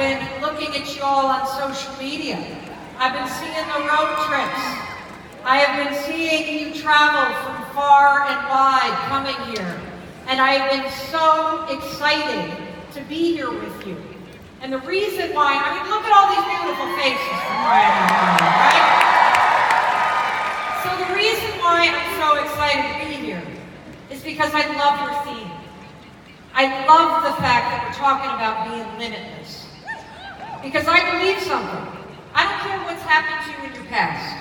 been looking at you all on social media. I've been seeing the road trips. I have been seeing you travel from far and wide coming here. And I have been so excited to be here with you. And the reason why, I mean, look at all these beautiful faces from right now, right? So the reason why I'm so excited to be here is because I love your theme. I love the fact that we're talking about being limitless. Because I believe something. I don't care what's happened to you in your past.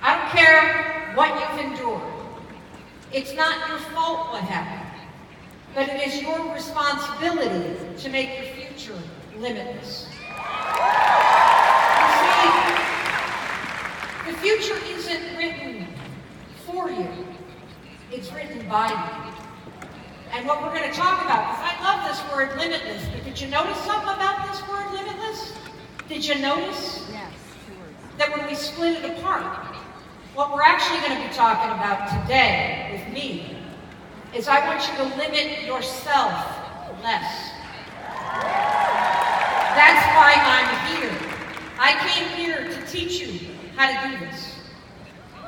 I don't care what you've endured. It's not your fault what happened. But it is your responsibility to make your future limitless. You see, the future isn't written for you. It's written by you. And what we're going to talk about, because I love this word limitless, but did you notice something about this word limitless? Did you notice that when we split it apart, what we're actually going to be talking about today with me is I want you to limit yourself less. That's why I'm here. I came here to teach you how to do this.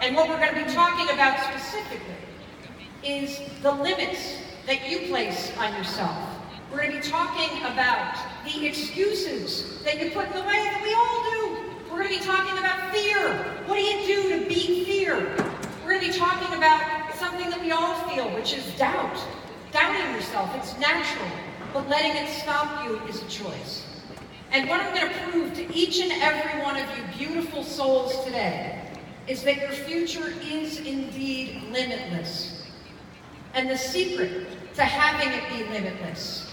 And what we're going to be talking about specifically is the limits that you place on yourself. We're going to be talking about the excuses that you put in the way that we all do. We're going to be talking about fear. What do you do to beat fear? We're going to be talking about something that we all feel, which is doubt. Doubting yourself, it's natural, but letting it stop you is a choice. And what I'm going to prove to each and every one of you beautiful souls today is that your future is indeed limitless. And the secret to having it be limitless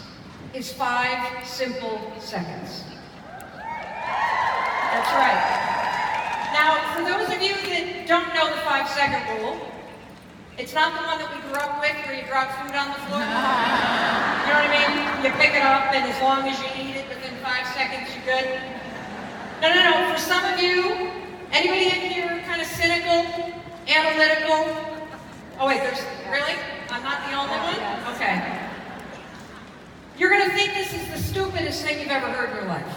is 5 simple seconds. That's right. Now, for those of you that don't know the 5-second rule, it's not the one that we grew up with where you drop food on the floor. You know what I mean? You pick it up and as long as you eat it within 5 seconds, you're good. No. For some of you, anybody in here kind of cynical, analytical? Oh wait, really? I'm not the only one? Okay. You're going to think this is the stupidest thing you've ever heard in your life.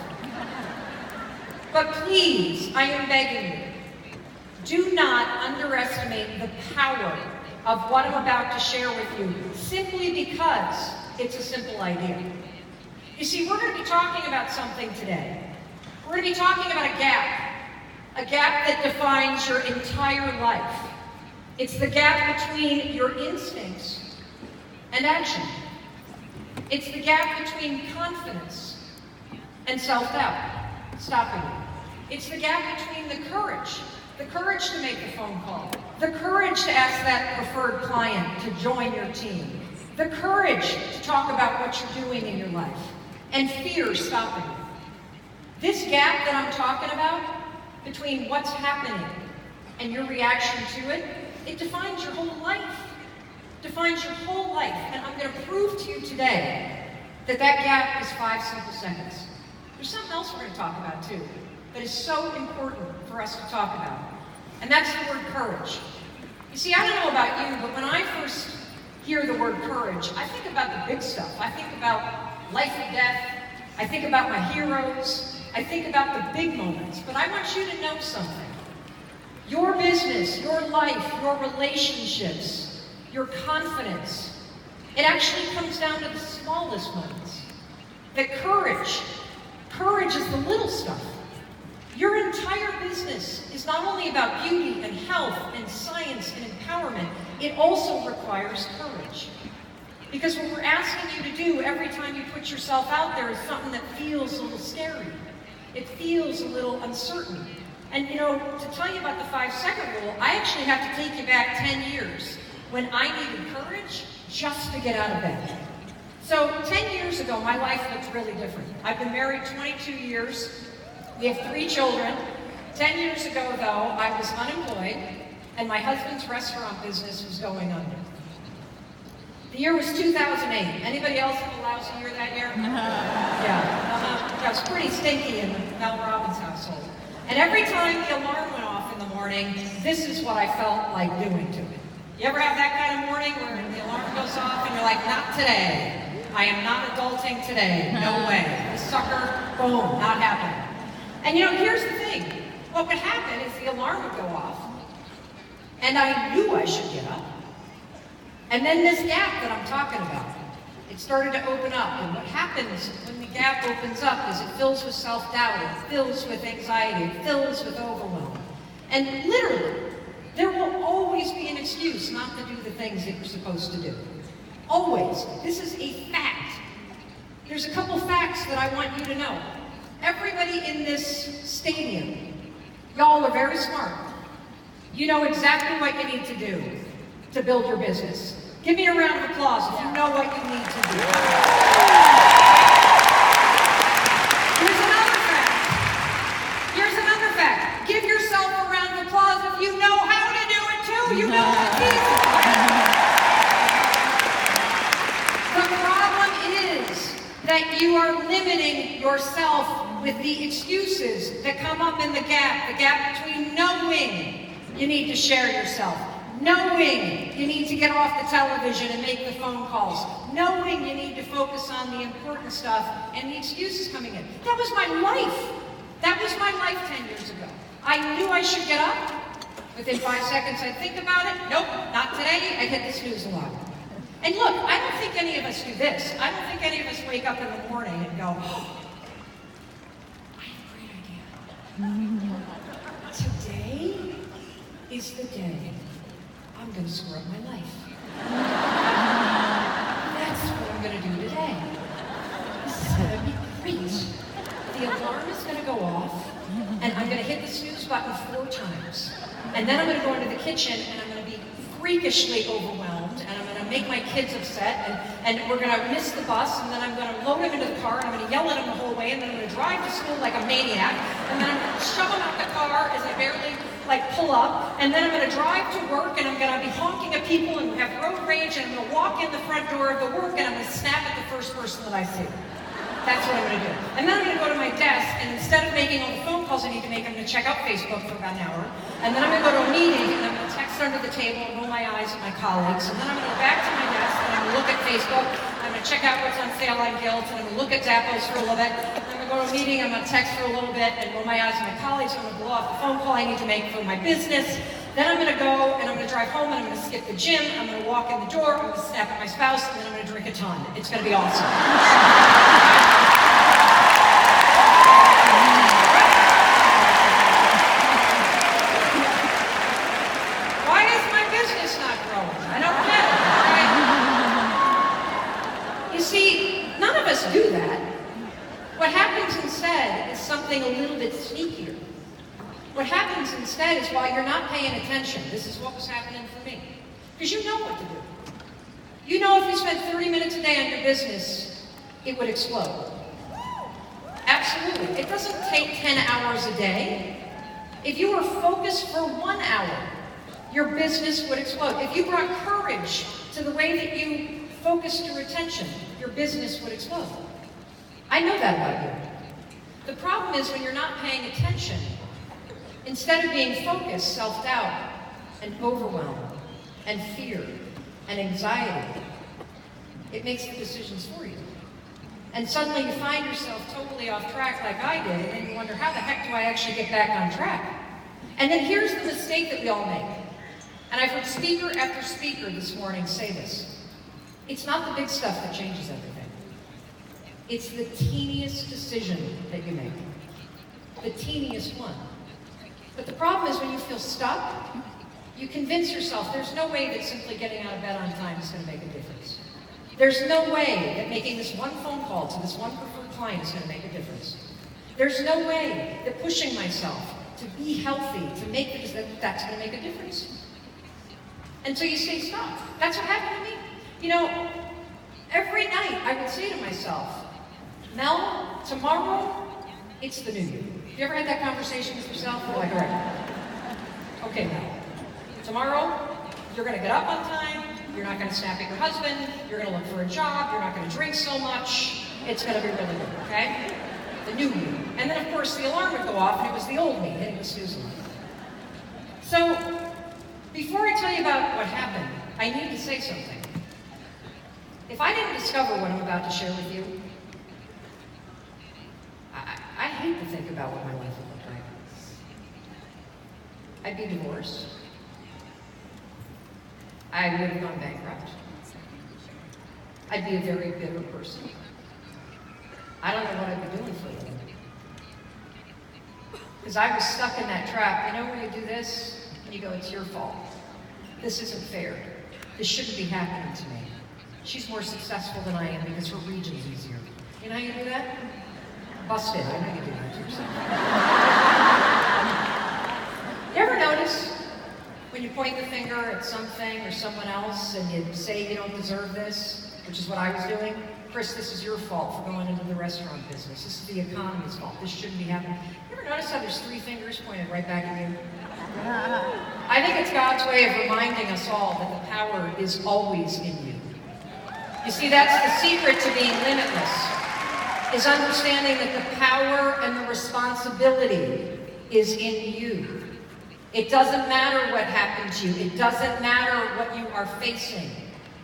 But please, I am begging you, do not underestimate the power of what I'm about to share with you, simply because it's a simple idea. You see, we're going to be talking about something today. We're going to be talking about a gap that defines your entire life. It's the gap between your instincts and action. It's the gap between confidence and self-doubt, stopping you. It's the gap between the courage to make the phone call, the courage to ask that preferred client to join your team, the courage to talk about what you're doing in your life, and fear stopping you. This gap that I'm talking about between what's happening and your reaction to it, it defines your whole life. Defines your whole life. And I'm going to prove to you today that that gap is 5 simple seconds. There's something else we're going to talk about too that is so important for us to talk about. And that's the word courage. You see, I don't know about you, but when I first hear the word courage, I think about the big stuff. I think about life and death. I think about my heroes. I think about the big moments. But I want you to know something. Your business, your life, your relationships, your confidence, it actually comes down to the smallest moments. That courage is the little stuff. Your entire business is not only about beauty and health and science and empowerment, it also requires courage. Because what we're asking you to do every time you put yourself out there is something that feels a little scary. It feels a little uncertain. And you know, to tell you about the 5-second rule, I actually have to take you back 10 years when I needed courage just to get out of bed. So 10 years ago, my life looked really different. I've been married 22 years. We have 3 children. 10 years ago, though, I was unemployed, and my husband's restaurant business was going under. The year was 2008. Anybody else have a lousy year that year? Yeah. That was pretty stinky in the Mel Robbins household. And every time the alarm went off in the morning, this is what I felt like doing to it. You ever have that kind of morning where the alarm goes off and you're like, not today. I am not adulting today. No way. This sucker Boom, not happening. And here's the thing. What would happen is the alarm would go off, and I knew I should get up. And then this gap that I'm talking about, it started to open up. And what happens when the gap opens up is it fills with self-doubt, it fills with anxiety, it fills with overwhelm. And literally, there will always be an excuse not to do the things that you're supposed to do. Always. This is a fact. There's a couple facts that I want you to know. Everybody in this stadium, y'all are very smart. You know exactly what you need to do to build your business. Give me a round of applause if you know what you need to do. Here's another fact. Here's another fact. Give yourself a round of applause if you know how to do it too. You know what's easy. The problem is that you are limiting yourself with the excuses that come up in the gap between knowing you need to share yourself, knowing you need to get off the television and make the phone calls, knowing you need to focus on the important stuff, and the excuses coming in. That was my life. That was my life 10 years ago. I knew I should get up. Within 5 seconds I'd think about it. Nope, not today. I'd hit the snooze alarm. And look, I don't think any of us do this. I don't think any of us wake up in the morning and go, oh, I have a great idea. Today is the day I'm going to screw up my life. That's what I'm going to do today. This is going to be great. The alarm is going to go off, and I'm going to hit the snooze button 4 times. And then I'm going to go into the kitchen, and I'm going to be freakishly overwhelmed, and I'm going to make my kids upset, and we're going to miss the bus, and then I'm going to load them into the car, and I'm going to yell at them the whole way, and then I'm going to drive to school like a maniac, and then I'm going to shove them out the car as I barely pull up, and then I'm going to drive to work, and I'm going to be honking at people and have road rage, and I'm going to walk in the front door of the work, and I'm going to snap at the first person that I see. That's what I'm going to do. And then I'm going to go to my desk, and instead of making all the phone calls I need to make, I'm going to check out Facebook for about an hour. And then I'm going to go to a meeting, and I'm going to text under the table and roll my eyes at my colleagues. And then I'm going to go back to my desk, and I'm going to look at Facebook. I'm going to check out what's on sale on Guild, and I'm going to look at Zappos for a little bit. And I'm going to go to a meeting, I'm going to text for a little bit, and roll my eyes at my colleagues. I'm going to blow off the phone call I need to make for my business. Then I'm going to go, and I'm going to drive home, and I'm going to skip the gym. I'm going to walk in the door, I'm going to snap at my spouse, and then I'm going to drink a ton. It's going to be awesome. Do that. What happens instead is something a little bit sneakier. What happens instead is while you're not paying attention, this is what was happening for me. Because you know what to do. You know if you spent 30 minutes a day on your business, it would explode. Absolutely. It doesn't take 10 hours a day. If you were focused for 1 hour, your business would explode. If you brought courage to the way that you focused your attention, your business would explode. I know that about you. The problem is when you're not paying attention, instead of being focused, self-doubt and overwhelm and fear and anxiety, it makes the decisions for you. And suddenly you find yourself totally off track like I did, and you wonder, how the heck do I actually get back on track? And then here's the mistake that we all make. And I've heard speaker after speaker this morning say this. It's not the big stuff that changes everything. It's the teeniest decision that you make. The teeniest one. But the problem is when you feel stuck, you convince yourself there's no way that simply getting out of bed on time is going to make a difference. There's no way that making this one phone call to this one preferred client is going to make a difference. There's no way that pushing myself to be healthy, to make this, that's going to make a difference. And so you stay stuck. That's what happened to me. You know, every night I would say to myself, Mel, tomorrow, it's the new you. Have you ever had that conversation with yourself? You're like, all right, okay, Mel, tomorrow, you're going to get up on time, you're not going to snap at your husband, you're going to look for a job, you're not going to drink so much, it's going to be really good, okay? The new you. And then, of course, the alarm would go off, and it was the old me hitting the snooze alarm. So, before I tell you about what happened, I need to say something. If I didn't discover what I'm about to share with you, hate to think about what my life would look like. I'd be divorced. I would have gone bankrupt. I'd be a very bitter person. I don't know what I'd be doing for a living. Because I was stuck in that trap. You know when you do this, and you go, it's your fault. This isn't fair. This shouldn't be happening to me. She's more successful than I am because her region's easier. You know how you do that? Busted. I know you do that to yourself. You ever notice when you point the finger at something or someone else and you say you don't deserve this, which is what I was doing? Chris, this is your fault for going into the restaurant business. This is the economy's fault. This shouldn't be happening. You ever notice how there's 3 fingers pointed right back at you? I think it's God's way of reminding us all that the power is always in you. You see, that's the secret to being limitless, is understanding that the power and the responsibility is in you. It doesn't matter what happened to you. It doesn't matter what you are facing.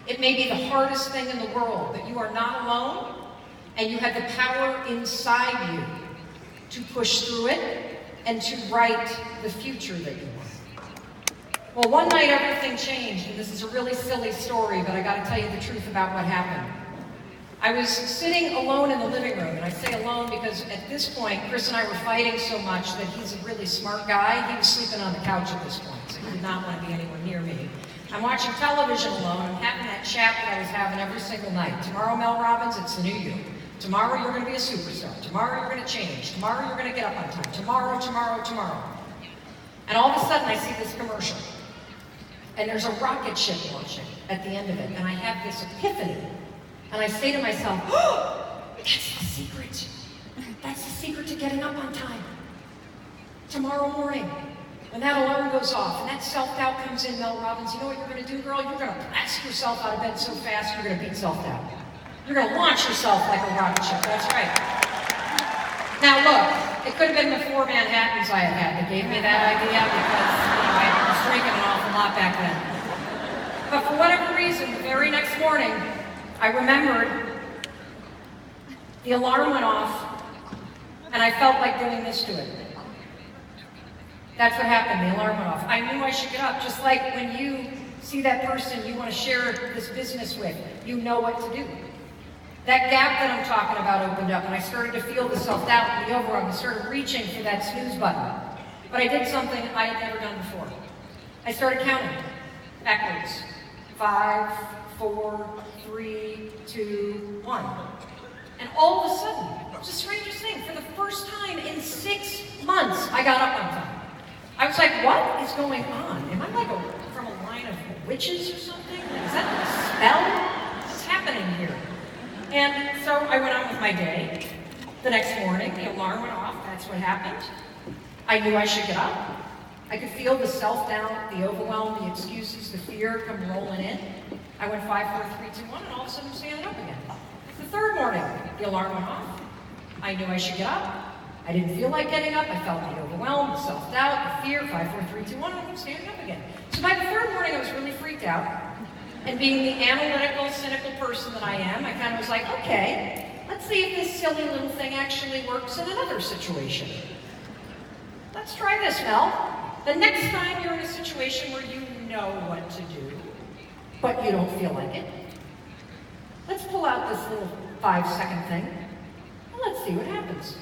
It may be the hardest thing in the world, but you are not alone, and you have the power inside you to push through it and to write the future that you want. Well, one night everything changed, and this is a really silly story, but I got to tell you the truth about what happened. I was sitting alone in the living room, and I say alone because at this point, Chris and I were fighting so much that he's a really smart guy. He was sleeping on the couch at this point, so he did not want to be anywhere near me. I'm watching television alone. I'm having that chat that I was having every single night. Tomorrow, Mel Robbins, it's the new you. Tomorrow, you're going to be a superstar. Tomorrow, you're going to change. Tomorrow, you're going to get up on time. Tomorrow, tomorrow, tomorrow. And all of a sudden, I see this commercial. And there's a rocket ship launching at the end of it. And I have this epiphany. And I say to myself, oh, that's the secret. That's the secret to getting up on time. Tomorrow morning, when that alarm goes off and that self-doubt comes in, Mel Robbins, you know what you're going to do, girl? You're going to blast yourself out of bed so fast, you're going to beat self-doubt. You're going to launch yourself like a rocket ship. That's right. Now look, it could have been the 4 Manhattans I had that gave me that idea because, I was drinking an awful lot back then. But for whatever reason, the very next morning, I remembered the alarm went off, and I felt like doing this to it. That's what happened, the alarm went off. I knew I should get up, just like when you see that person you want to share this business with, you know what to do. That gap that I'm talking about opened up, and I started to feel the self-doubt and the overwhelm. I started reaching for that snooze button. But I did something I had never done before. I started counting backwards. 5, 4, 3, 2, 1. And all of a sudden, it was the strangest thing. For the first time in 6 months, I got up on time. I was like, what is going on? Am I like from a line of witches or something? Is that a spell? What's happening here? And so I went on with my day. The next morning, the alarm went off. That's what happened. I knew I should get up. I could feel the self-doubt, the overwhelm, the excuses, the fear come rolling in. I went 5, 4, 3, 2, 1, and all of a sudden I'm standing up again. The third morning, the alarm went off. I knew I should get up. I didn't feel like getting up. I felt the overwhelm, the self-doubt, the fear. 5, 4, 3, 2, 1, and I'm standing up again. So by the third morning, I was really freaked out. And being the analytical, cynical person that I am, I kind of was like, okay, let's see if this silly little thing actually works in another situation. Let's try this, Mel. The next time you're in a situation where you know what to do, but you don't feel like it, let's pull out this little 5-second thing, and let's see what happens.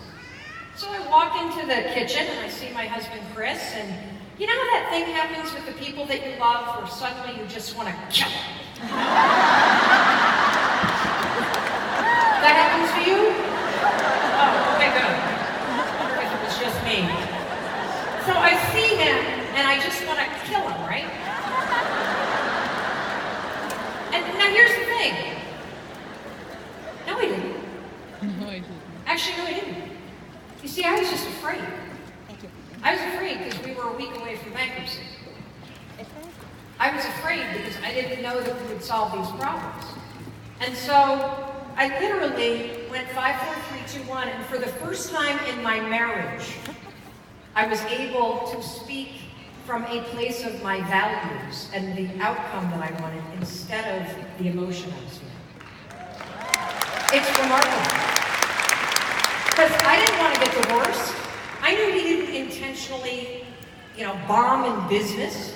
So I walk into the kitchen, and I see my husband, Chris, and you know how that thing happens with the people that you love, where suddenly you just want to kill them? That happens to you? Oh, okay, good. I wonder if it was just me. So I see him, and I just want to kill him, right? And now here's the thing. No, he didn't. No, I didn't. Actually, no, he didn't. You see, I was just afraid. I was afraid because we were a week away from bankruptcy. I was afraid because I didn't know that we would solve these problems. And so I literally went 5, 4, 3, 2, 1, and for the first time in my marriage, I was able to speak from a place of my values and the outcome that I wanted instead of the emotion I was feeling. It's remarkable. Because I didn't want to get divorced. I knew he didn't intentionally, bomb in business.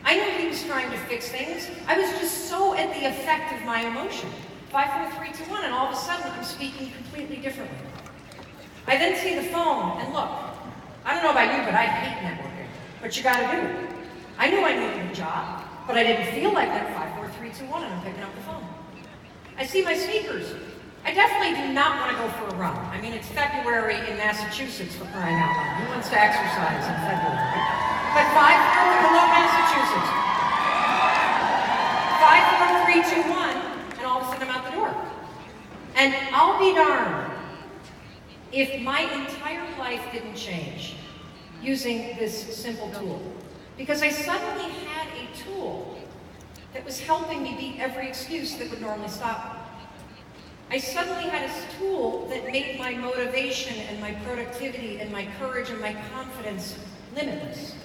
I knew he was trying to fix things. I was just so at the effect of my emotion. 5, 4, 3, 2, 1, and all of a sudden I'm speaking completely differently. I then see the phone, and look, I don't know about you, but I hate networking. But you gotta do it. I knew I needed a job, but I didn't feel like that 5, 4, 3, 2, 1, and I'm picking up the phone. I see my speakers. I definitely do not want to go for a run. I mean, it's February in Massachusetts, for crying out loud. Who wants to exercise in February? But 5, 4, hello, Massachusetts. 5, 4, 3, 2, 1, and all of a sudden I'm out the door. And I'll be darned if my entire life didn't change using this simple tool. Because I suddenly had a tool that was helping me beat every excuse that would normally stop me. I suddenly had a tool that made my motivation and my productivity and my courage and my confidence limitless.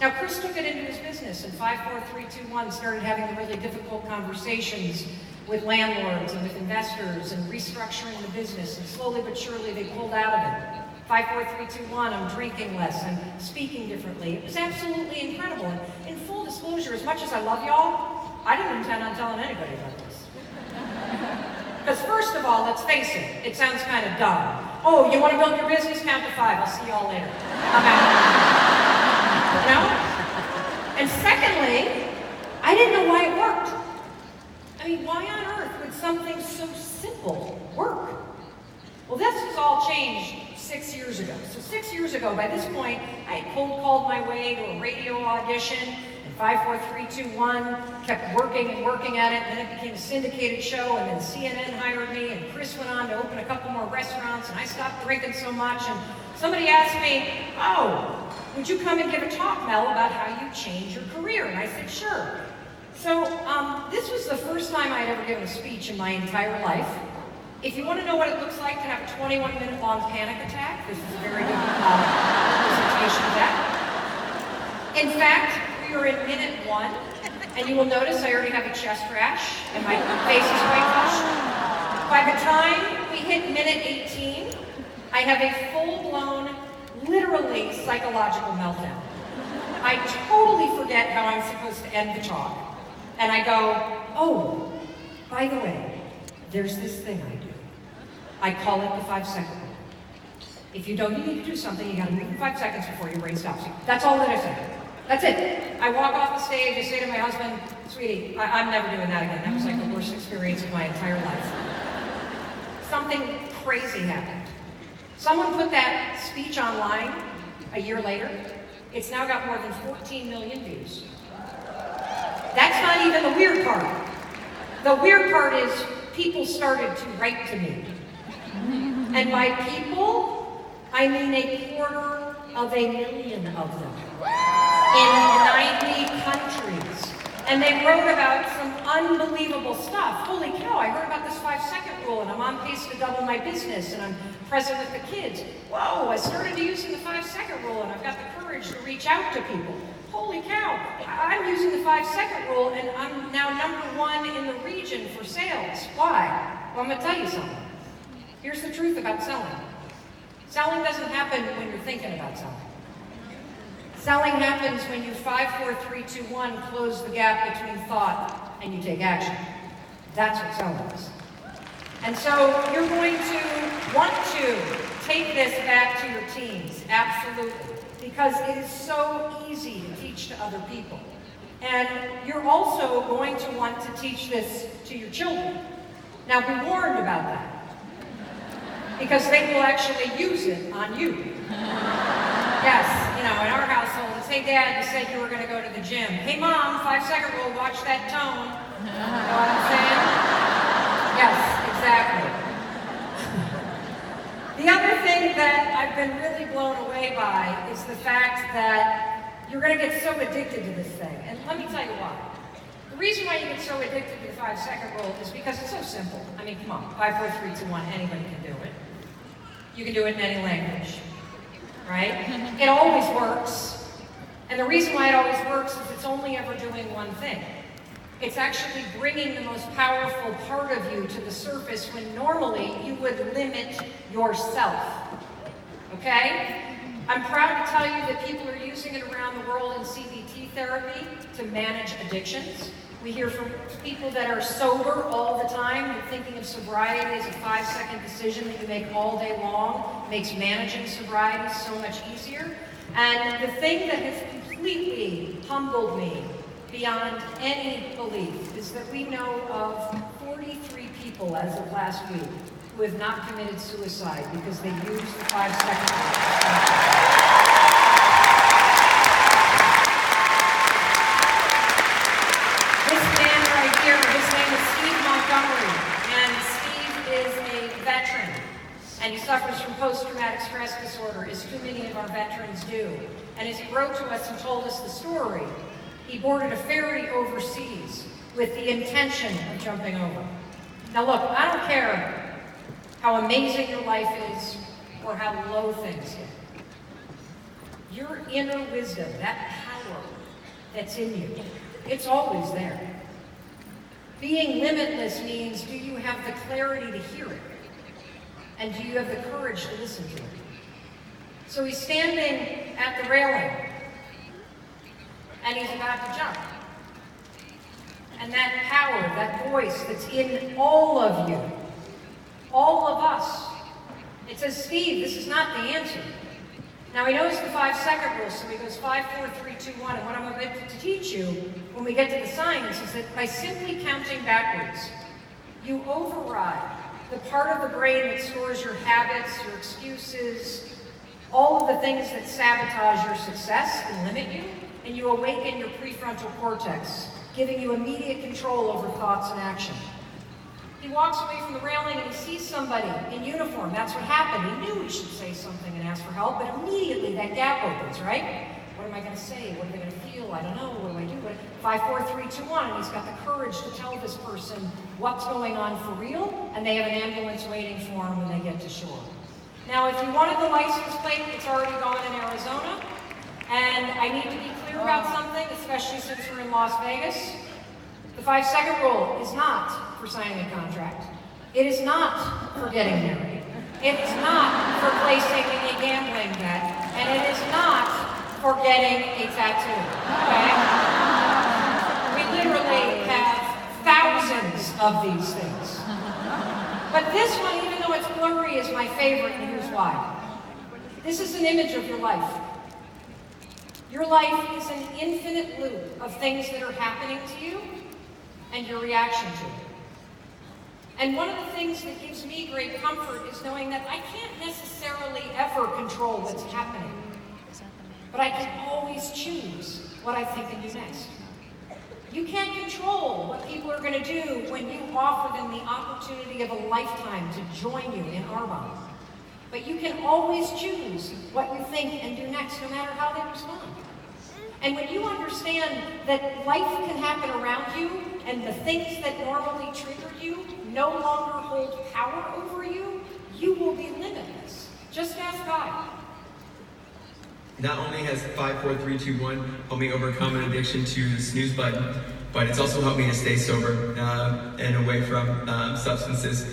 Now, Chris took it into his business, and 5, 4, 3, 2, 1 started having the really difficult conversations with landlords and with investors and restructuring the business, and slowly but surely they pulled out of it. 5, 4, 3, 2, 1, I'm drinking less, I'm speaking differently. It was absolutely incredible. And in full disclosure, as much as I love y'all, I didn't intend on telling anybody about this. Because first of all, let's face it sounds kind of dumb. Oh, you want to build your business? Count to 5. I'll see y'all later. I'm out. And secondly, I didn't know why it worked. I mean, why on earth would something so simple work? Well, this has all changed 6 years ago. So 6 years ago, by this point, I had cold called my way to a radio audition, and 5, 4, 3, 2, 1, kept working and working at it, and then it became a syndicated show, and then CNN hired me, and Chris went on to open a couple more restaurants, and I stopped drinking so much, and somebody asked me, oh, would you come and give a talk, Mel, about how you change your career? And I said, sure. So this was the first time I had ever given a speech in my entire life. If you want to know what it looks like to have a 21-minute long panic attack, this is a very good presentation of that. In fact, we are in minute 1, and you will notice I already have a chest rash, and my face is quite flushed. By the time we hit minute 18, I have a full-blown, literally psychological meltdown. I totally forget how I'm supposed to end the talk. And I go, oh, by the way, there's this thing I do. I call it the 5-second rule. If you don't need to do something, you gotta move in 5 seconds before your brain stops you. That's all that I say. That's it. I walk off the stage, I say to my husband, sweetie, I'm never doing that again. That was like the worst experience of my entire life. Something crazy happened. Someone put that speech online a year later. It's now got more than 14 million views. That's not even the weird part. The weird part is people started to write to me. And by people, I mean 250,000 of them in 90 countries. And they wrote about some unbelievable stuff. Holy cow, I heard about this 5-second rule, and I'm on pace to double my business, and I'm present with the kids. Whoa, I started using the 5-second rule, and I've got the courage to reach out to people. Holy cow, I'm using the 5-second rule, and I'm now #1 in the region for sales. Why? Well, I'm gonna tell you something. Here's the truth about selling. Selling doesn't happen when you're thinking about selling. Selling happens when you 5, 4, 3, 2, 1 close the gap between thought and you take action. That's what selling is. And so you're going to want to take this back to your teams, absolutely, because it is so easy to teach to other people. And you're also going to want to teach this to your children. Now be warned about that, because they will actually use it on you. Yes, in our household, it's, hey Dad, you said you were going to go to the gym. Hey Mom, 5-second rule, watch that tone. You know what I'm saying? Yes, exactly. The other thing that I've been really blown away by is the fact that you're going to get so addicted to this thing. And let me tell you why. The reason why you get so addicted to the 5-second rule is because it's so simple. I mean, come on, 5, 4, 3, 2, 1, anybody can do it. You can do it in any language. Right? It always works. And the reason why it always works is it's only ever doing one thing. It's actually bringing the most powerful part of you to the surface when normally you would limit yourself. Okay? I'm proud to tell you that people are using it around the world in CBT therapy to manage addictions. We hear from people that are sober all the time, and thinking of sobriety as a 5-second decision that you make all day long. It makes managing sobriety so much easier. And the thing that has completely humbled me beyond any belief is that we know of 43 people as of last week who have not committed suicide because they used the 5-second rule. This man right here, his name is Steve Montgomery, and Steve is a veteran, and he suffers from post-traumatic stress disorder, as too many of our veterans do. And as he wrote to us and told us the story, he boarded a ferry overseas with the intention of jumping over. Now look, I don't care how amazing your life is or how low things get. Your inner wisdom, that power that's in you, it's always there. Being limitless means, do you have the clarity to hear it? And do you have the courage to listen to it? So he's standing at the railing, and he's about to jump. And that power, that voice that's in all of you, all of us, it says, Steve, this is not the answer. Now he knows the 5-second rule, so he goes 5, 4, 3, 2, 1. And what I'm going to teach you when we get to the science is that by simply counting backwards, you override the part of the brain that stores your habits, your excuses, all of the things that sabotage your success and limit you, and you awaken your prefrontal cortex, giving you immediate control over thoughts and action. He walks away from the railing and he sees somebody in uniform. That's what happened. He knew he should say something and ask for help, but immediately that gap opens, right? What am I going to say? What are they going to feel? I don't know. What do I do? 5, 4, 3, 2, 1. And he's got the courage to tell this person what's going on for real, and they have an ambulance waiting for him when they get to shore. Now, if you wanted the license plate, it's already gone in Arizona. And I need to be clear about something, especially since we're in Las Vegas. The 5-second rule is not for signing a contract. It is not for getting married. It is not for placing a gambling bet. And it is not for getting a tattoo, okay? We literally have thousands of these things. But this one, even though it's blurry, is my favorite, and here's why. This is an image of your life. Your life is an infinite loop of things that are happening to you and your reaction to it. And one of the things that gives me great comfort is knowing that I can't necessarily ever control what's happening, but I can always choose what I think and do next. You can't control what people are going to do when you offer them the opportunity of a lifetime to join you in Arbonne. But you can always choose what you think and do next, no matter how they respond. And when you understand that life can happen around you, and the things that normally trigger you no longer hold power over you, you will be limitless. Just ask God. Not only has 5, 4, 3, 2, 1 helped me overcome an addiction to the snooze button, but it's also helped me to stay sober and away from substances.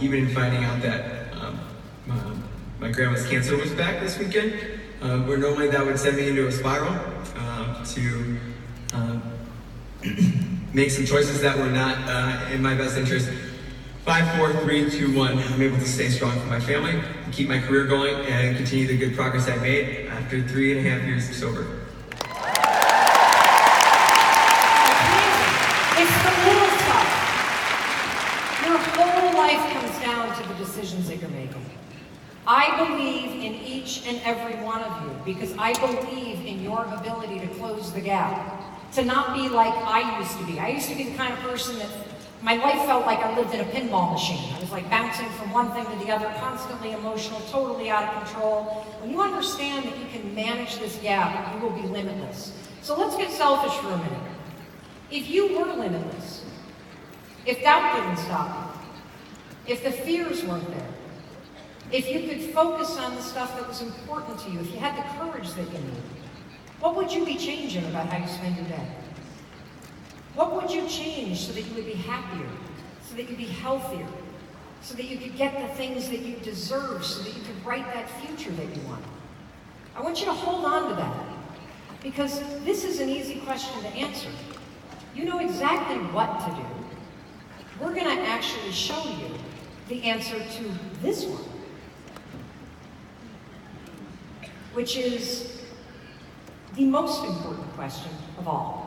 Even in finding out that my grandma's cancer was back this weekend, where normally that would send me into a spiral to make some choices that were not in my best interest. 5, 4, 3, 2, 1. I'm able to stay strong for my family, and keep my career going, and continue the good progress I made after 3.5 years of sober. It's the little stuff. Your whole life comes down to the decisions that you're making. I believe in each and every one of you because I believe in your ability to close the gap, to not be like I used to be. I used to be the kind of person that my life felt like I lived in a pinball machine. I was like bouncing from one thing to the other, constantly emotional, totally out of control. When you understand that you can manage this gap, you will be limitless. So let's get selfish for a minute. If you were limitless, if doubt didn't stop you, if the fears weren't there, if you could focus on the stuff that was important to you, if you had the courage that you need, what would you be changing about how you spend your day? What would you change so that you would be happier, so that you'd be healthier, so that you could get the things that you deserve, so that you could write that future that you want? I want you to hold on to that, because this is an easy question to answer. You know exactly what to do. We're going to actually show you the answer to this one, which is the most important question of all.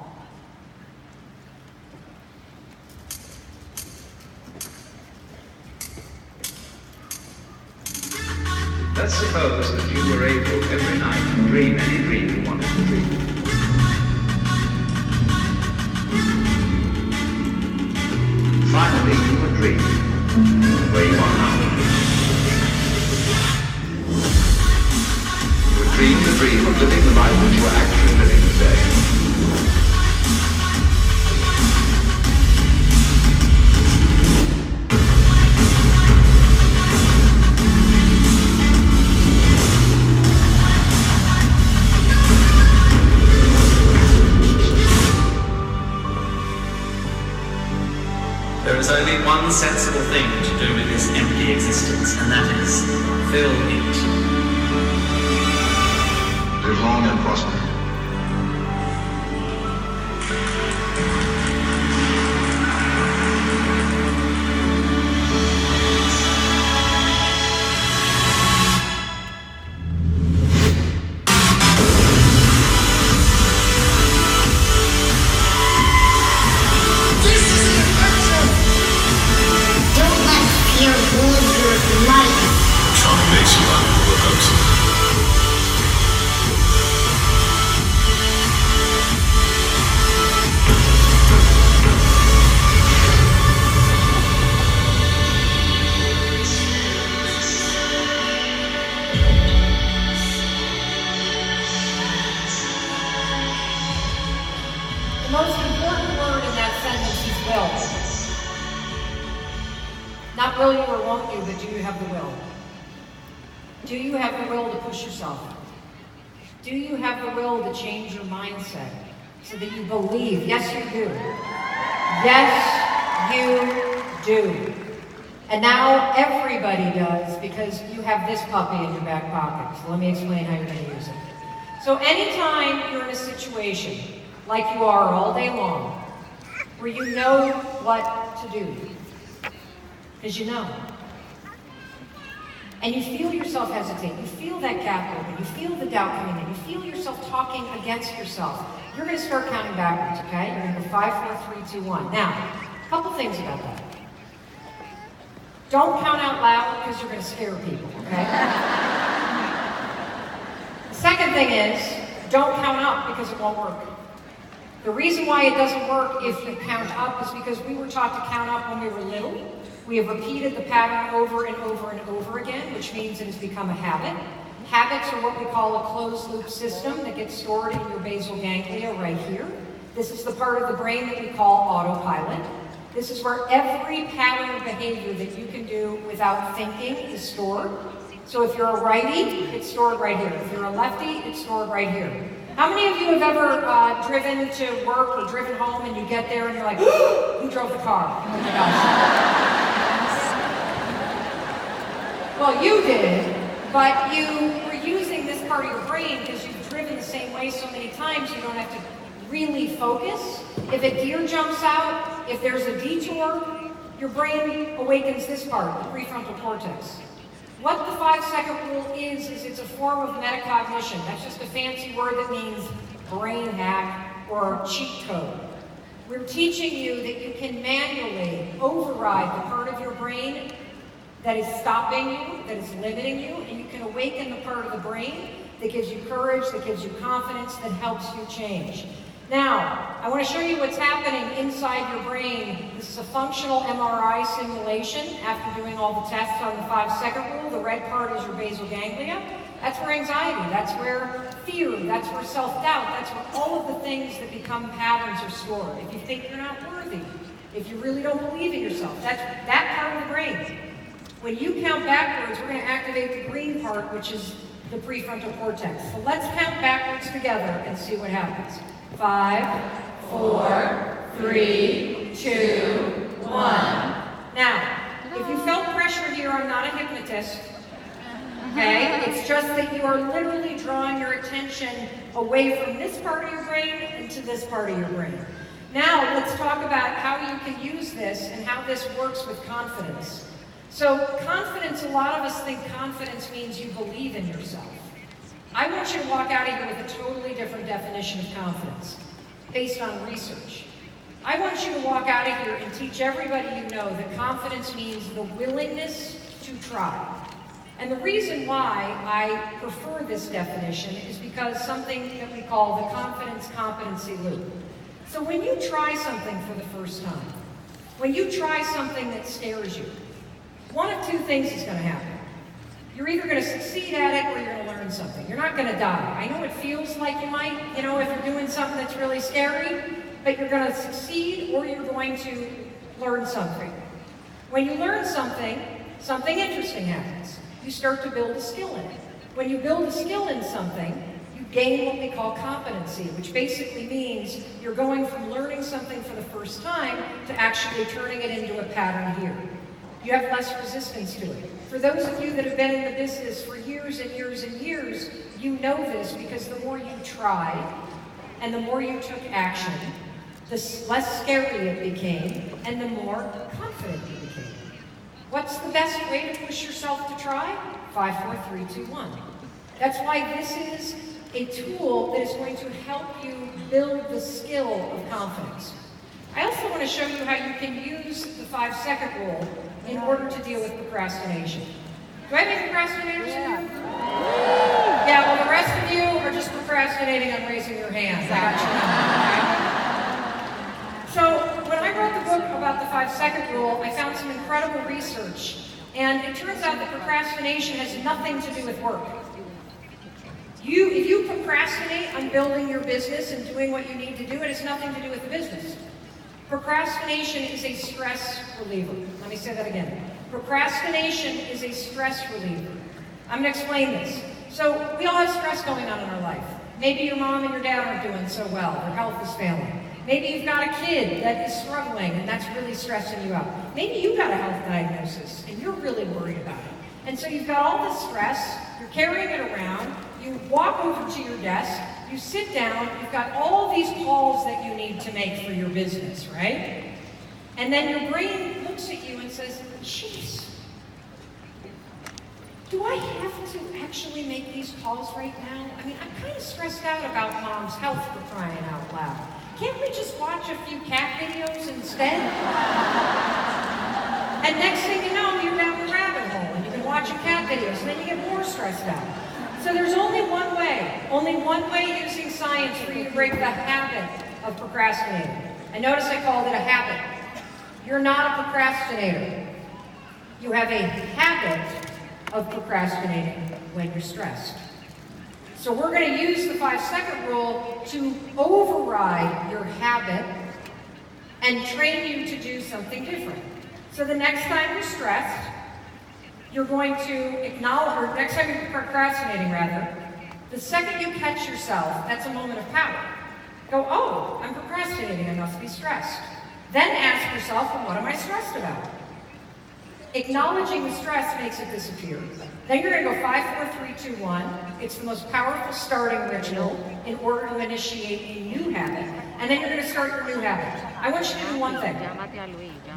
Let's suppose that you were able every night to dream any dream you wanted to dream. Finally, you would dream where you are now. You would dream the dream of living the life that you are actually living today. There is only one sensible thing to do with this empty existence, and that is fill it. Live long and prosper. Makes you unprovoked. The most important word in that sentence is will. Not will you or won't you, but do you have the will? Do you have the will to push yourself? Do you have the will to change your mindset so that you believe? Yes, you do. Yes, you do. And now everybody does, because you have this puppy in your back pocket. So let me explain how you're going to use it. So anytime you're in a situation, like you are all day long, where you know what to do, because you know, and you feel yourself hesitate, you feel that gap open, you feel the doubt coming in, you feel yourself talking against yourself, you're going to start counting backwards, okay? You're going to go 5, 4, 3, 2, 1. Now, a couple things about that. Don't count out loud, because you're going to scare people, okay? The second thing is, don't count up, because it won't work. The reason why it doesn't work if you count up is because we were taught to count up when we were little. We have repeated the pattern over and over and over again, which means it has become a habit. Habits are what we call a closed loop system that gets stored in your basal ganglia right here. This is the part of the brain that we call autopilot. This is where every pattern of behavior that you can do without thinking is stored. So if you're a righty, it's stored right here. If you're a lefty, it's stored right here. How many of you have ever driven to work or driven home and you get there and you're like, who drove the car? Oh my gosh. Well, you did, but you were using this part of your brain because you've driven the same way so many times you don't have to really focus. If a deer jumps out, if there's a detour, your brain awakens this part, the prefrontal cortex. What the 5-second rule is it's a form of metacognition. That's just a fancy word that means brain hack or cheat code. We're teaching you that you can manually override the part of your brain that is stopping you, that is limiting you, and you can awaken the part of the brain that gives you courage, that gives you confidence, that helps you change. Now, I want to show you what's happening inside your brain. This is a functional MRI simulation after doing all the tests on the 5-second rule. The red part is your basal ganglia. That's where anxiety, that's where fear, that's where self-doubt, that's where all of the things that become patterns are stored. If you think you're not worthy, if you really don't believe in yourself, that's that part of the brain. When you count backwards, we're going to activate the green part, which is the prefrontal cortex. So let's count backwards together and see what happens. 5, 4, 3, 2, 1. Now, if you felt pressure here, I'm not a hypnotist. Okay? It's just that you are literally drawing your attention away from this part of your brain into this part of your brain. Now, let's talk about how you can use this and how this works with confidence. So, confidence, a lot of us think confidence means you believe in yourself. I want you to walk out of here with a totally different definition of confidence, based on research. I want you to walk out of here and teach everybody you know that confidence means the willingness to try. And the reason why I prefer this definition is because something that we call the confidence competency loop. So when you try something for the first time, when you try something that scares you, one of two things is going to happen. You're either going to succeed at it or you're going to learn something. You're not going to die. I know it feels like you might, if you're doing something that's really scary, but you're going to succeed or you're going to learn something. When you learn something, something interesting happens. You start to build a skill in it. When you build a skill in something, you gain what we call competency, which basically means you're going from learning something for the first time to actually turning it into a pattern here. You have less resistance to it. For those of you that have been in the business for years and years and years, you know this because the more you tried and the more you took action, the less scary it became and the more confident you became. What's the best way to push yourself to try? 5, 4, 3, 2, 1. That's why this is a tool that is going to help you build the skill of confidence. I also want to show you how you can use the 5-second rule in order to deal with procrastination. Do I have any procrastinators here? Yeah, well the rest of you are just procrastinating on raising your hands. I got you. So when I wrote the book about the 5-second rule, I found some incredible research. And it turns out that procrastination has nothing to do with work. If you procrastinate on building your business and doing what you need to do, it has nothing to do with the business. Procrastination is a stress reliever. Let me say that again. Procrastination is a stress reliever. I'm going to explain this. So we all have stress going on in our life. Maybe your mom and your dad aren't doing so well. Their health is failing. Maybe you've got a kid that is struggling and that's really stressing you out. Maybe you've got a health diagnosis and you're really worried about it. And so you've got all this stress, you're carrying it around, you walk over to your desk, you sit down, you've got all these calls that you need to make for your business, right? And then your brain looks at you and says, jeez, do I have to actually make these calls right now? I mean, I'm kind of stressed out about mom's health for crying out loud. Can't we just watch a few cat videos instead? And next thing you know, you're down the rabbit hole and you can watch your cat videos and then you get more stressed out. So there's only one way using science for you to break the habit of procrastinating. And notice I called it a habit. You're not a procrastinator. You have a habit of procrastinating when you're stressed. So we're going to use the 5-second rule to override your habit and train you to do something different. So the next time you're stressed, you're going to acknowledge, or next time you're procrastinating rather, the second you catch yourself, that's a moment of power. Go, oh, I'm procrastinating, I must be stressed. Then ask yourself, well, what am I stressed about? Acknowledging the stress makes it disappear. Then you're going to go 5, 4, 3, 2, 1. It's the most powerful starting ritual in order to initiate a new habit. And then you're going to start your new habit. I want you to do one thing.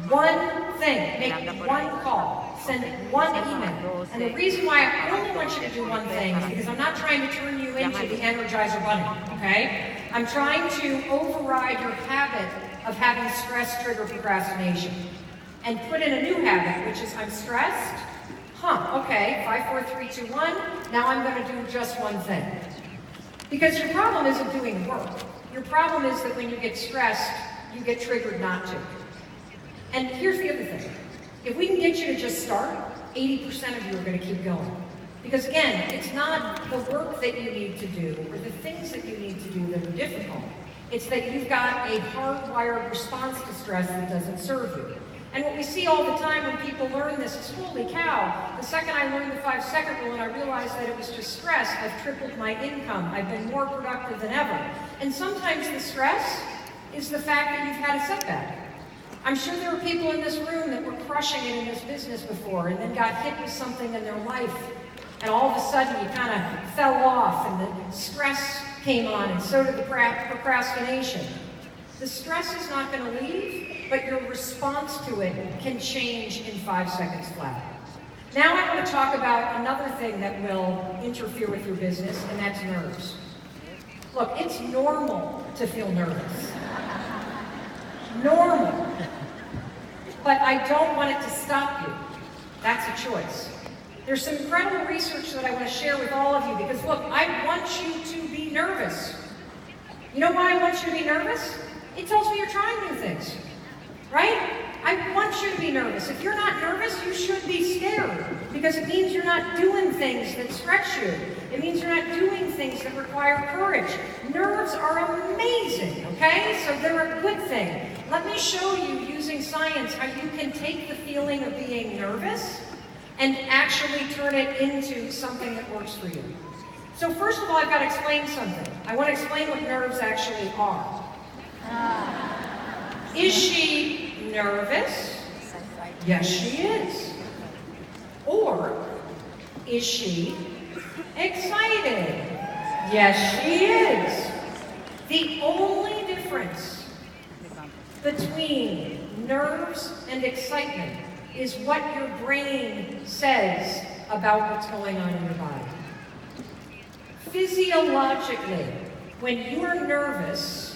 One thing. Make one call. Send one email. And the reason why I only want you to do one thing is because I'm not trying to turn you into the Energizer Bunny, okay? I'm trying to override your habit of having stress trigger procrastination and put in a new habit, which is I'm stressed. Okay, 5, 4, 3, 2, 1. Now I'm going to do just one thing. Because your problem isn't doing work. Your problem is that when you get stressed, you get triggered not to. And here's the other thing. If we can get you to just start, 80% of you are going to keep going. Because again, it's not the work that you need to do or the things that you need to do that are difficult. It's that you've got a hardwired response to stress that doesn't serve you. And what we see all the time when people learn this is, holy cow, the second I learned the 5-second rule and I realized that it was just stress, I've tripled my income, I've been more productive than ever. And sometimes the stress is the fact that you've had a setback. I'm sure there are people in this room that were crushing it in this business before and then got hit with something in their life, and all of a sudden you kind of fell off and the stress came on, and so did the procrastination. The stress is not going to leave, but your response to it can change in 5 seconds flat. Now I want to talk about another thing that will interfere with your business, and that's nerves. Look, it's normal to feel nervous. Normal. But I don't want it to stop you. That's a choice. There's some incredible research that I want to share with all of you, because look, I want you to be nervous. You know why I want you to be nervous? It tells me you're trying new things, right? I want you to be nervous. If you're not nervous, you should be scared, because it means you're not doing things that stretch you. It means you're not doing things that require courage. Nerves are amazing, okay? So they're a good thing. Let me show you, using science, how you can take the feeling of being nervous and actually turn it into something that works for you. So first of all, I've got to explain something. I want to explain what nerves actually are. Is she nervous? Yes, she is. Or is she excited? Yes, she is. The only difference between nerves and excitement is what your brain says about what's going on in your body. Physiologically, when you're nervous,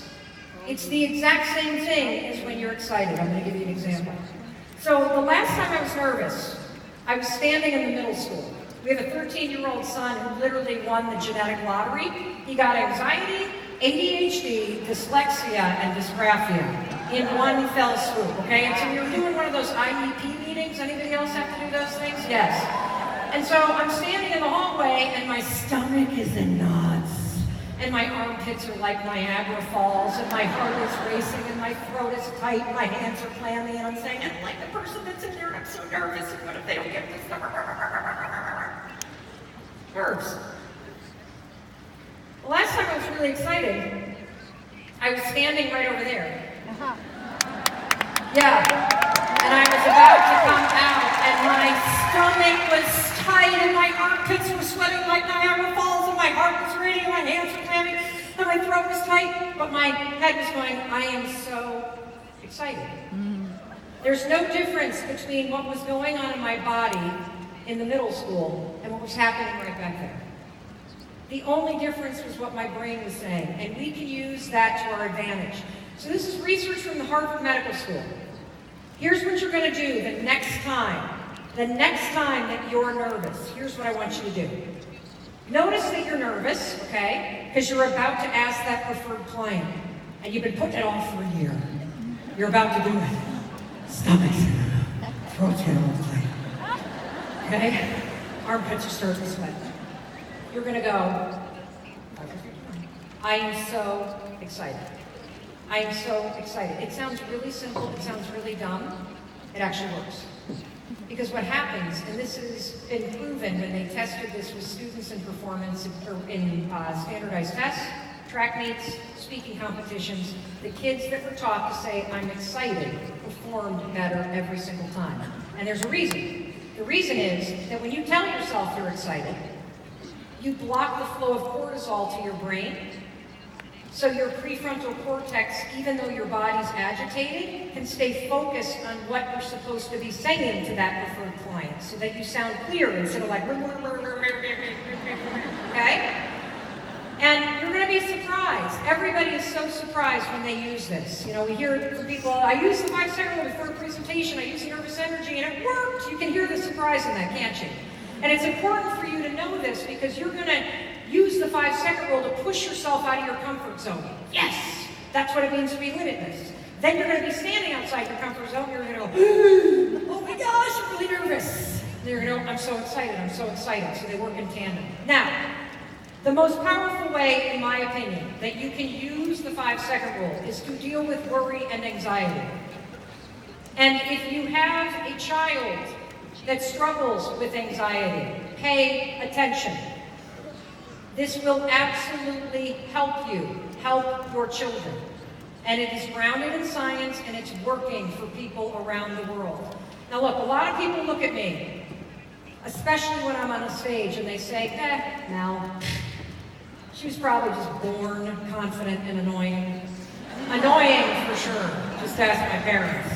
it's the exact same thing as when you're excited. I'm going to give you an example. So the last time I was nervous, I was standing in the middle school. We have a 13-year-old son who literally won the genetic lottery. He got anxiety, ADHD, dyslexia, and dysgraphia in one fell swoop, okay? And so we were doing one of those IEP meetings. Anybody else have to do those things? Yes. And so I'm standing in the hallway, and my stomach is in knots, and my armpits are like Niagara Falls, and my heart is racing, and my throat is tight, and my hands are clammy, and I'm saying, I'm like the person that's in there, and I'm so nervous, and what if they don't get this? Nerves. The last time I was really excited, I was standing right over there. Yeah. And I was about to come out, and my stomach was tight, and my armpits were sweating like Niagara Falls, and my heart was racing, and my hands were clammy, and my throat was tight, but my head was going, I am so excited. There's no difference between what was going on in my body in the middle school and what was happening right back there. The only difference was what my brain was saying, and we can use that to our advantage. So this is research from the Harvard Medical School. Here's what you're going to do the next time that you're nervous. Here's what I want you to do. Notice that you're nervous, okay? Because you're about to ask that preferred client, and you've been putting it off for a year. You're about to do it. Stomach, throat's getting all tight. Okay? Armpits are starting to sweat. You're going to go, I am so excited. I am so excited. It sounds really simple. It sounds really dumb. It actually works. Because what happens, and this has been proven when they tested this with students in performance in standardized tests, track meets, speaking competitions, the kids that were taught to say, I'm excited, performed better every single time. And there's a reason. The reason is that when you tell yourself you're excited, you block the flow of cortisol to your brain, so your prefrontal cortex, even though your body's agitated, can stay focused on what you're supposed to be saying to that preferred client, so that you sound clear instead of like, okay? And you're going to be surprised. Everybody is so surprised when they use this. You know, we hear it from people, I use the 5-second rule before a presentation, I use nervous energy, and it worked. You can hear the surprise in that, can't you? And it's important for you to know this, because you're going to use the 5-second rule to push yourself out of your comfort zone. Yes, that's what it means to be limitless. Then you're going to be standing outside your comfort zone, you're going to go, oh my gosh, I'm really nervous. And you're going to go, I'm so excited, I'm so excited. So they work in tandem. Now, the most powerful way, in my opinion, that you can use the 5-second rule is to deal with worry and anxiety. And if you have a child that struggles with anxiety, pay attention. This will absolutely help you help your children. And it is grounded in science, and it's working for people around the world. Now look, a lot of people look at me, especially when I'm on a stage, and they say, Mel, she was probably just born confident and annoying. Annoying for sure, just ask my parents.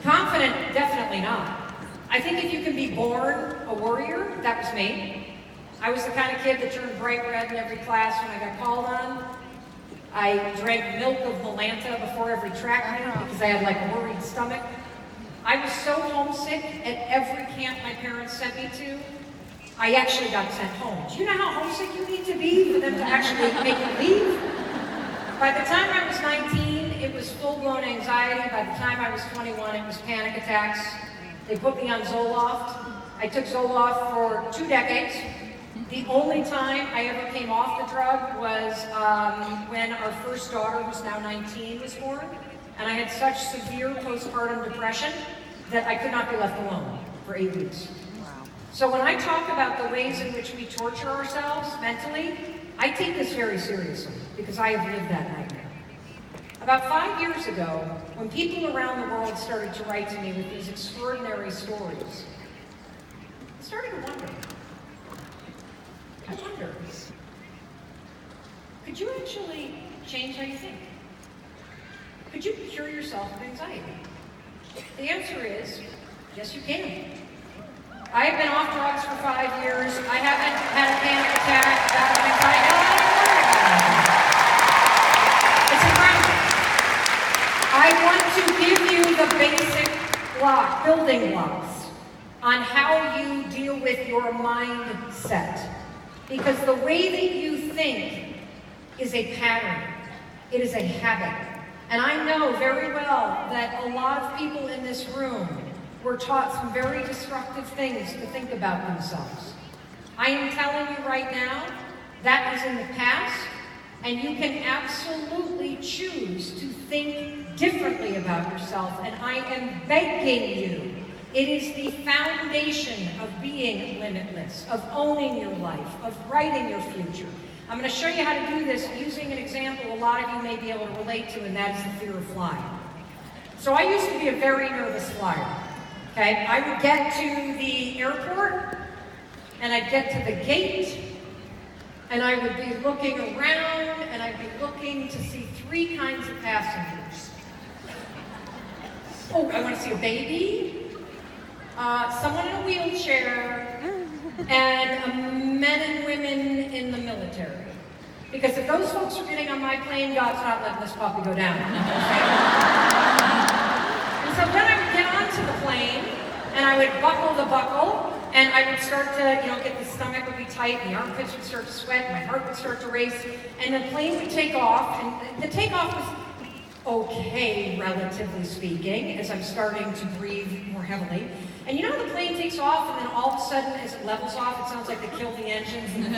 Confident, definitely not. I think if you can be born a warrior, that was me. I was the kind of kid that turned bright red in every class when I got called on. I drank milk of Malanta before every track meet because I had like a worried stomach. I was so homesick at every camp my parents sent me to, I actually got sent home. Do you know how homesick you need to be for them to actually make you leave? By the time I was 19, it was full-blown anxiety. By the time I was 21, it was panic attacks. They put me on Zoloft. I took Zoloft for 2 decades. The only time I ever came off the drug was when our first daughter, who's now 19, was born. And I had such severe postpartum depression that I could not be left alone for 8 weeks. Wow. So when I talk about the ways in which we torture ourselves mentally, I take this very seriously because I have lived that nightmare. About 5 years ago, when people around the world started to write to me with these extraordinary stories, I started to wonder, could you actually change how you think? Could you cure yourself of anxiety? The answer is, yes you can. I have been off drugs for 5 years. I haven't had a panic attack, about anxiety. It's incredible. I want to give you the basic building blocks on how you deal with your mindset. Because the way that you think is a pattern. It is a habit. And I know very well that a lot of people in this room were taught some very destructive things to think about themselves. I am telling you right now, that is in the past, and you can absolutely choose to think differently about yourself, and I am begging you. It is the foundation of being limitless, of owning your life, of writing your future. I'm going to show you how to do this using an example a lot of you may be able to relate to, and that is the fear of flying. So I used to be a very nervous flyer. Okay, I would get to the airport, and I'd get to the gate, and I would be looking around, and I'd be looking to see 3 kinds of passengers. Oh, I want to see a baby, someone in a wheelchair, and men and women in the military. Because if those folks are getting on my plane, God's not letting this puppy go down. Okay? And so then I would get onto the plane, and I would buckle the buckle, and I would start to, get the stomach would be tight, and the armpits would start to sweat, and my heart would start to race, and the plane would take off, and the takeoff was okay, relatively speaking, as I'm starting to breathe more heavily. And you know how the plane takes off, and then all of a sudden, as it levels off, it sounds like they killed the engines, and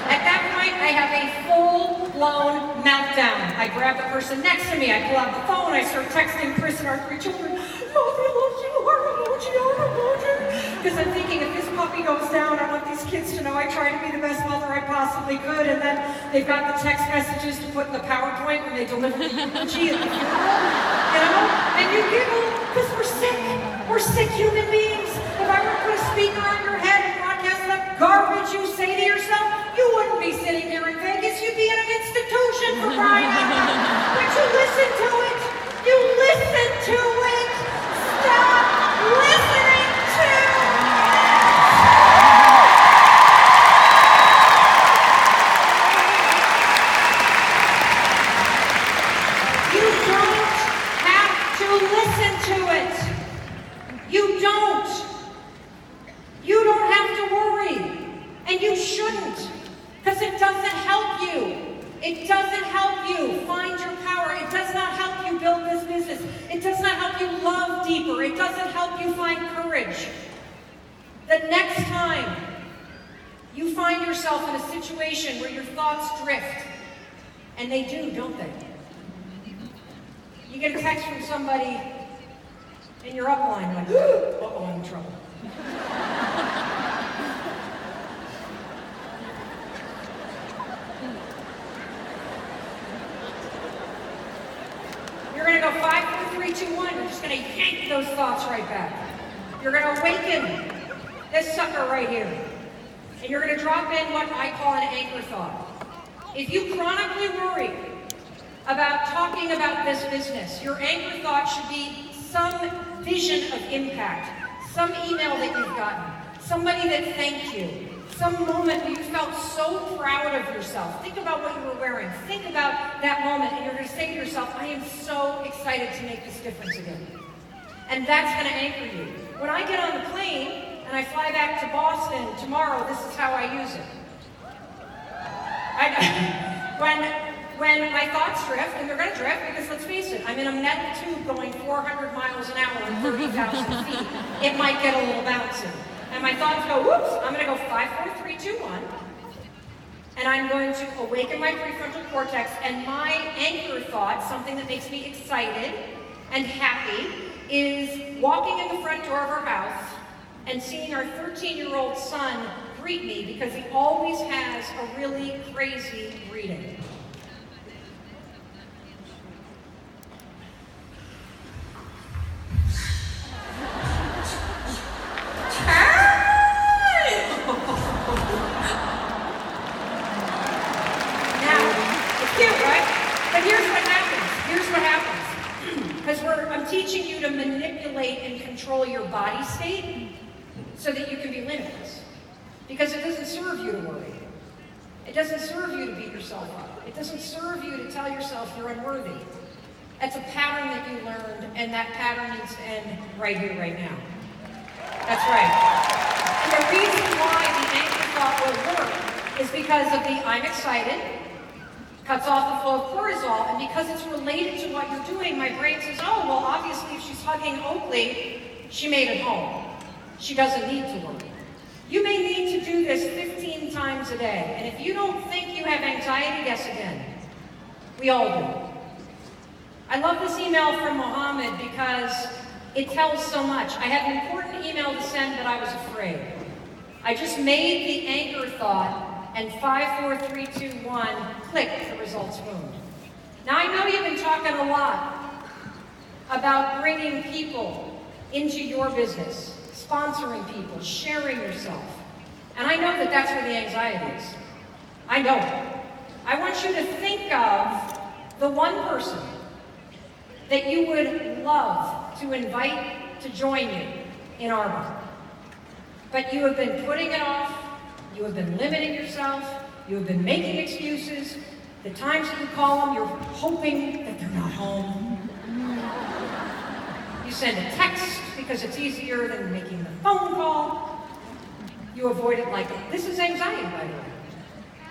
at that point, I have a full-blown meltdown. I grab the person next to me, I pull out the phone, I start texting Chris and our 3 children, because I'm thinking, if this puppy goes down, I want these kids to know I tried to be the best mother I possibly could, and then they've got the text messages to put in the PowerPoint when they deliver the eulogy at the funeral, and you giggle, because we're sick. We're sick human beings. If I were to put a speaker on your head and broadcast that garbage you say to yourself, you wouldn't be sitting here in Vegas. You'd be in an institution for crying out loud. But you listen to it. You listen to it. Stop listening to it. You don't have to listen to it. You don't. You don't have to worry. And you shouldn't. Because it doesn't help you. It doesn't help you find your power. It does not help you build this business. It does not help you love deeper. It doesn't help you find courage. The next time you find yourself in a situation where your thoughts drift, and they do, don't they? You get a text from somebody and you're upline, like, uh-oh, I'm in trouble. go 5, 4, 3, 2, 1. You're just gonna yank those thoughts right back. You're gonna awaken this sucker right here. And you're gonna drop in what I call an anchor thought. If you chronically worry about talking about this business, your anchor thought should be some vision of impact, some email that you've gotten, somebody that thanked you, some moment where you felt so proud of yourself. Think about what you were wearing. Think about that moment, and you're going to say to yourself, I am so excited to make this difference again. And that's going to anchor you. When I get on the plane and I fly back to Boston tomorrow, this is how I use it. When my thoughts drift, and they're going to drift because let's face it, I'm in a metal tube going 400 miles an hour at 30,000 feet. It might get a little bouncy. And my thoughts go, whoops, I'm going to go 5, 4, 3, 2, 1. And I'm going to awaken my prefrontal cortex, and my anchor thought, something that makes me excited and happy, is walking in the front door of our house and seeing our 13-year-old son greet me because he always has a really crazy greeting. I'm teaching you to manipulate and control your body state so that you can be limitless. Because it doesn't serve you to worry. It doesn't serve you to beat yourself up. It doesn't serve you to tell yourself you're unworthy. That's a pattern that you learned, and that pattern needs to end right here, right now. That's right. And the reason why the anchor thought will work is because of the I'm excited, cuts off the flow of cortisol, and because it's related to what you're doing, my brain says, oh, well, obviously if she's hugging Oakley, she made it home. She doesn't need to worry. You may need to do this 15 times a day, and if you don't think you have anxiety, guess again. We all do. I love this email from Mohammed because it tells so much. I had an important email to send, but I was afraid. I just made the anchor thought, and 5, 4, 3, 2, 1, click, the results boomed. Now I know you've been talking a lot about bringing people into your business, sponsoring people, sharing yourself. And I know that that's where the anxiety is. I know it. I want you to think of the one person that you would love to invite to join you in Arbor. But you have been putting it off. You have been limiting yourself. You have been making excuses. The times that you call them, you're hoping that they're not home. You send a text because it's easier than making the phone call. You avoid it like, this is anxiety, by the way.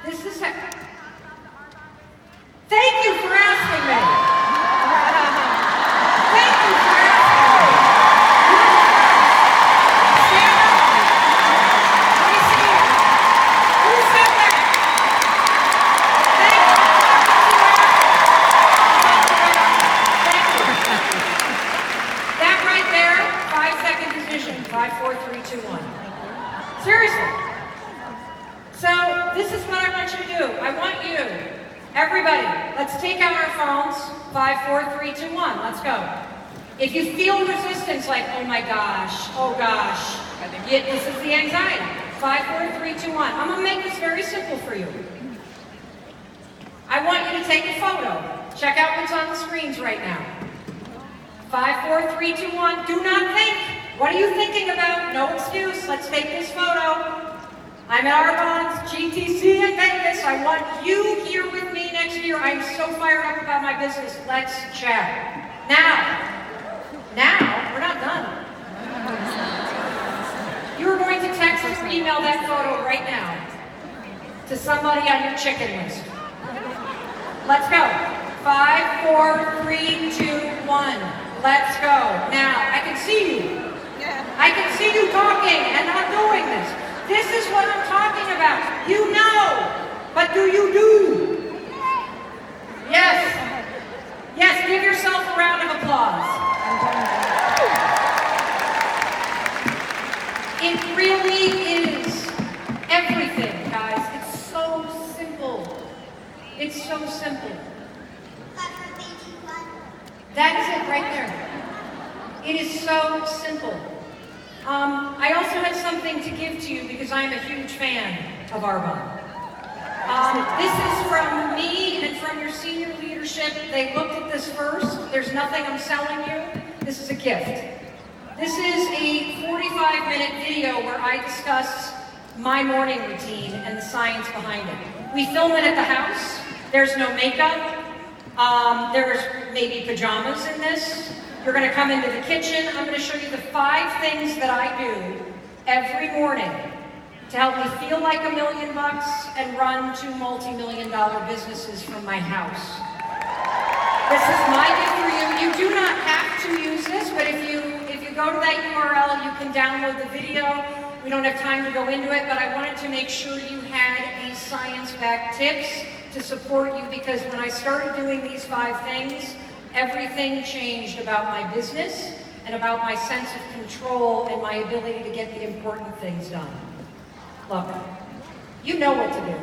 This is Thank you for asking me. Thank you for asking me. Stand up. Let me see you. Who said that? Thank you. That right there, 5-second decision. 5, 4, 3, 2, 1. Seriously. So this is what I want you to do. I want you, everybody, let's take out our phones. 5, 4, 3, 2, 1. Let's go. If you feel resistance, like, oh my gosh, this is the anxiety. 5, 4, 3, 2, 1. I'm going to make this very simple for you. I want you to take a photo. Check out what's on the screens right now. 5, 4, 3, 2, 1. Do not think. What are you thinking about? No excuse. Let's take this photo. I'm at Arbonne's GTC in Vegas. I want you here with me next year. I'm so fired up about my business. Let's chat. Now, we're not done. You're going to text or email that photo right now to somebody on your chicken list. Let's go. 5, 4, 3, 2, 1. Let's go. Now, I can see you. I can see you talking and not doing this. This is what I'm talking about. You know, but do you do? Yes. Yes, give yourself a round of applause. It really is everything, guys. It's so simple. It's so simple. That is it right there. It is so simple. I also have something to give to you because I'm a huge fan of Arbonne. This is from me and from your senior leadership. They looked at this first. There's nothing I'm selling you. This is a gift. This is a 45-minute video where I discuss my morning routine and the science behind it. We film it at the house. There's no makeup. There's maybe pajamas in this. You're going to come into the kitchen. I'm going to show you the 5 things that I do every morning to help me feel like $1 million and run 2 multi-million-dollar businesses from my house. This is my gift for you. You do not have to use this, but if you go to that URL, you can download the video. We don't have time to go into it, but I wanted to make sure you had these science-backed tips to support you, because when I started doing these 5 things, everything changed about my business and about my sense of control and my ability to get the important things done. Look, you know what to do.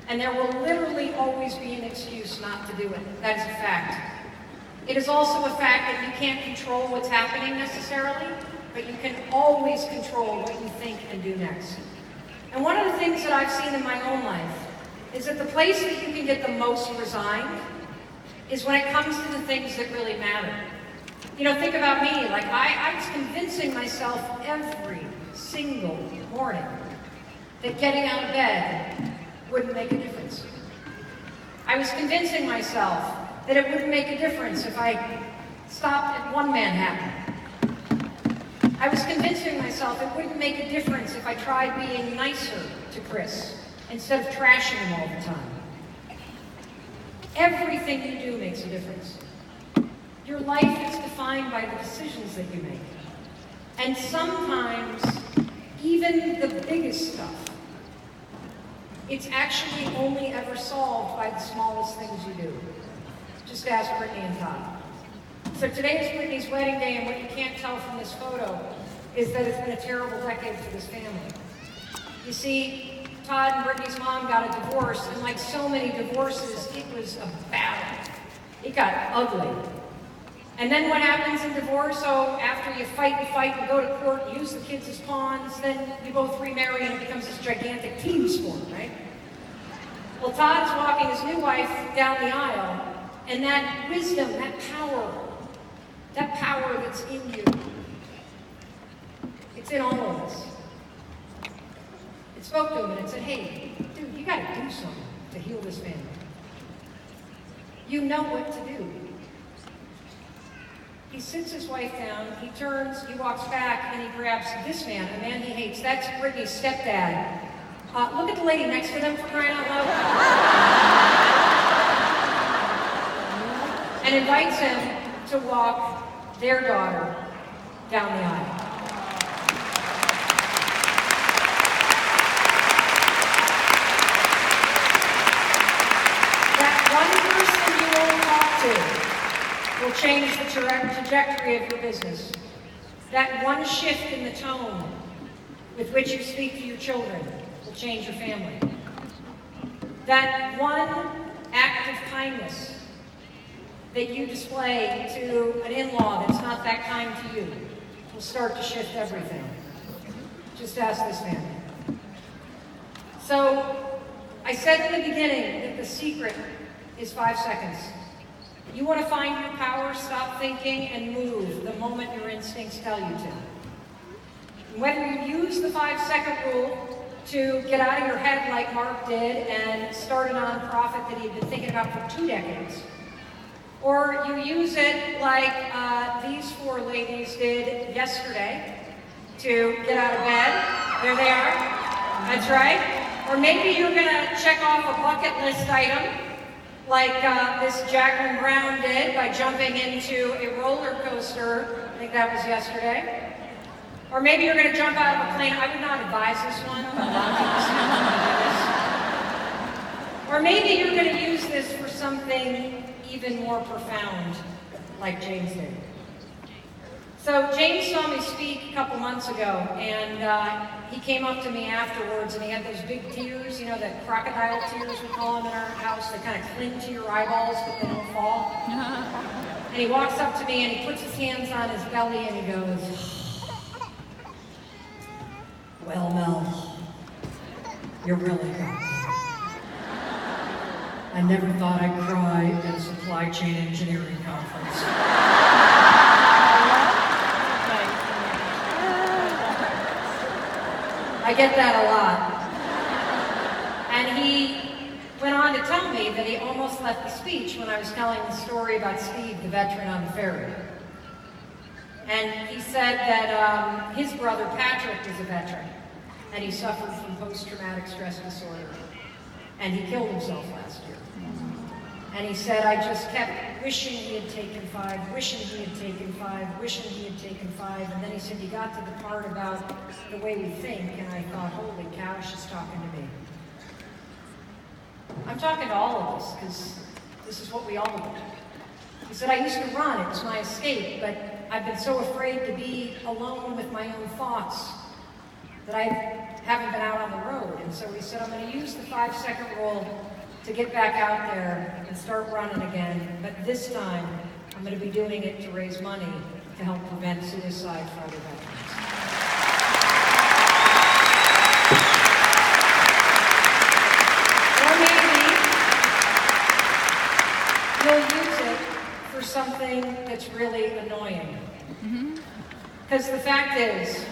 And there will literally always be an excuse not to do it. That is a fact. It is also a fact that you can't control what's happening necessarily, but you can always control what you think and do next. And one of the things that I've seen in my own life is that the place that you can get the most resigned is when it comes to the things that really matter. You know, think about me. Like, I was convincing myself every single morning that getting out of bed wouldn't make a difference. I was convincing myself that it wouldn't make a difference if I stopped at one Manhattan. I was convincing myself it wouldn't make a difference if I tried being nicer to Chris instead of trashing him all the time. Everything you do makes a difference. Your life is defined by the decisions that you make. And sometimes, even the biggest stuff, it's actually only ever solved by the smallest things you do. Just ask Brittany and Todd. So today is Brittany's wedding day, and what you can't tell from this photo is that it's been a terrible decade for this family. You see, Todd and Brittany's mom got a divorce, and like so many divorces, it was a battle. It got ugly. And then what happens in divorce? So after you fight, you go to court, you use the kids as pawns, then you both remarry, and it becomes this gigantic team sport, right? Well, Todd's walking his new wife down the aisle, and that wisdom, that power that's in you, it's in all of us. It spoke to him and it said, hey, dude, you gotta do something to heal this family. You know what to do. He sits his wife down, he turns, he walks back, and he grabs this man, a man he hates. That's Brittany's stepdad. Look at the lady next to them, for crying out loud. And invites him to walk their daughter down the aisle. Will change the trajectory of your business. That one shift in the tone with which you speak to your children will change your family. That one act of kindness that you display to an in-law that's not that kind to you will start to shift everything. Just ask this man. So, I said in the beginning that the secret is 5 seconds. You want to find your power, stop thinking, and move the moment your instincts tell you to. And whether you use the 5-second rule to get out of your head like Mark did and start a nonprofit that he'd been thinking about for 2 decades, or you use it like these 4 ladies did yesterday to get out of bed. There they are. That's right. Or maybe you're going to check off a bucket list item like this Jacqueline Brown did by jumping into a roller coaster. I think that was yesterday. Or maybe you're going to jump out of a plane. I would not advise this one. Or maybe you're going to use this for something even more profound, like James did. So James saw me speak a couple months ago, and he came up to me afterwards, and he had those big tears, you know, that crocodile tears we call them in our house. They kind of cling to your eyeballs, but they don't fall. And he walks up to me, and he puts his hands on his belly, and he goes, "Well, Mel, you really got me. I never thought I'd cry at a supply chain engineering conference." I get that a lot. And he went on to tell me that he almost left the speech when I was telling the story about Steve, the veteran on the ferry. And he said that his brother Patrick was a veteran, and he suffered from post-traumatic stress disorder, and he killed himself last year. And he said, I just kept wishing he had taken 5, wishing he had taken 5, wishing he had taken 5. And then he said, you got to the part about the way we think, and I thought, holy cow, she's talking to me. I'm talking to all of us, because this is what we all do. He said, I used to run, it was my escape, but I've been so afraid to be alone with my own thoughts that I haven't been out on the road. And so he said, I'm going to use the 5-second rule to get back out there and start running again, but this time I'm going to be doing it to raise money to help prevent suicide for other veterans. Or maybe you'll use it for something that's really annoying. Because the fact is,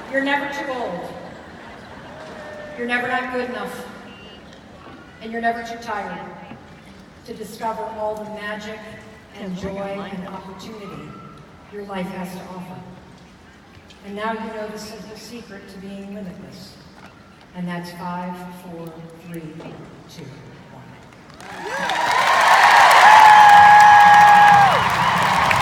you're never too old. You're never not good enough. And you're never too tired to discover all the magic and joy and opportunity your life has to offer. And now you know the simple secret to being limitless. And that's 5, 4, 3, 2.